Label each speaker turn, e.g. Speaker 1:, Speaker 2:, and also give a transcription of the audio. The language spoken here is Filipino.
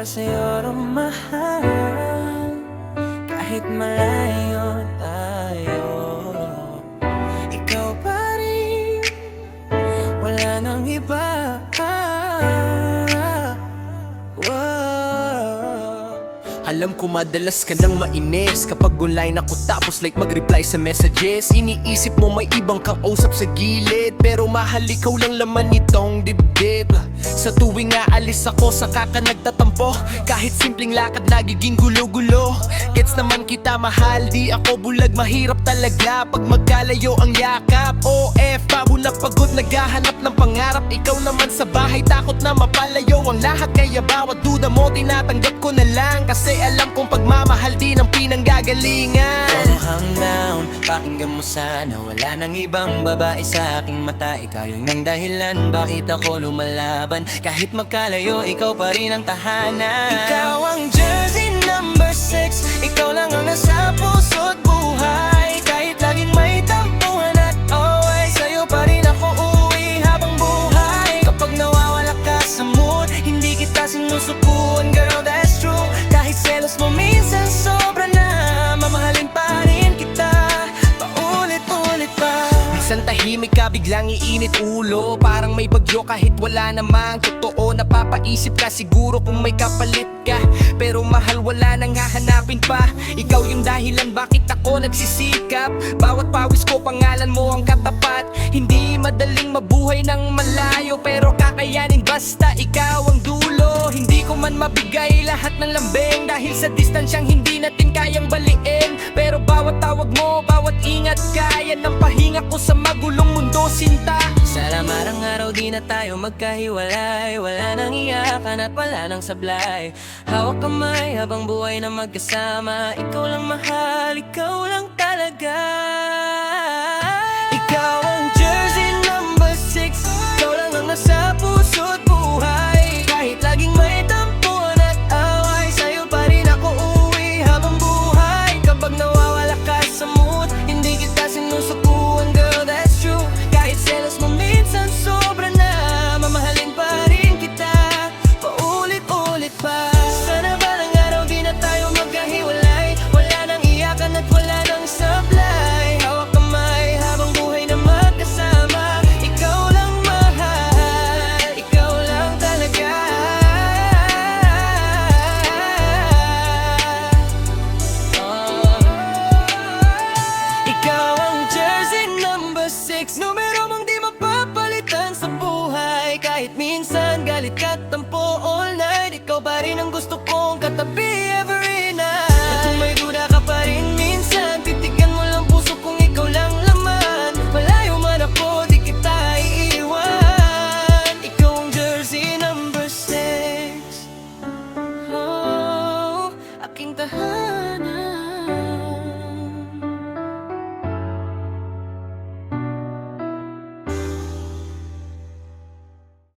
Speaker 1: para sa'yo rin mahal. Kahit malayo tayo, ikaw pa rin, wala nang iba.
Speaker 2: Alam ko madalas ka nang mainis kapag online ako tapos like mag-reply sa messages. Iniisip mo may ibang kang usap sa gilid, pero mahal ikaw lang laman nitong dibdib. Sa tuwing aalis ako saka ka nagtatampo, kahit simpleng lakad nagiging gulo-gulo. Gets naman kita mahal, di ako bulag, mahirap talaga pag magkalayo ang yakap. OF, pabo na pagod, naghahanap ng pangarap. Ikaw naman sa bahay, takot na mapalayo ang lahat. Kaya bawat duda mo tinatanggap ko na lang, kasi alam kong pagmamahal din ang pinanggagalingan.
Speaker 1: Oh, hang down, pakinggan mo sana. Wala nang ibang babae sa aking mata. Ikaw yung nang dahilan bakit ako lumalaban. Kahit magkalayo, ikaw pa rin ang tahanan. Ikaw ang jersey number 6. Ikaw lang ang nasa puso't buhay. Kahit laging may tampuhan at away, sa'yo pa rin ako uuwi habang buhay. Kapag nawawala ka sa mood, hindi kita sinusukuan, girl, that's true. Kahit selos mo minsan sobra na, mamahalin pa rin kita, paulit-ulit pa.
Speaker 2: Minsan tahimik ka, biglang iinit ulo, parang may bagyo kahit wala namang totoo. Napapaisip ka siguro kung may kapalit ka, pero mahal wala nang hahanapin pa. Ikaw yung dahilan bakit ako nagsisikap. Bawat pawis ko pangalan mo ang katapat. Hindi madaling mabuhay ng malayo, pero kakayanin basta ikaw ang dulo. Hindi ko man mabigay lahat ng lambing, dahil sa distansyang hindi natin kayang baliin. Pero bawat tawag mo, bawat ingat kaya ng pahinga ko sa magulong mundo, sinta.
Speaker 1: Sana marang araw di na tayo magkahiwalay. Wala nang iyakan at wala nang sablay. Hawak kamay habang buhay na magkasama. Ikaw lang mahal, ikaw lang talaga. Ikaw ang jersey number 6. Ikaw lang ang nasa puso't buhay. Kahit laging may tampuhan at away, sa'yo pa rin ako uuwi habang buhay. Kapag nawawala ka sa mood, hindi kita sinusukuan, girl, that's true. Kahit selos mo minsan sobra na, mamahalin pa rin kita, paulit-ulit pa. Sana balang araw di na tayo magkahiwalay. Wala nang iyakan at wala nang sablay. Hawak kamay habang buhay na magkasama. Ikaw lang mahal, ikaw lang talaga. Ikaw ang jersey number 6, numero mong di mapapalitan sa buhay. Kahit minsan galit ka, tampo all night, ikaw pa rin ang gusto kong katabi.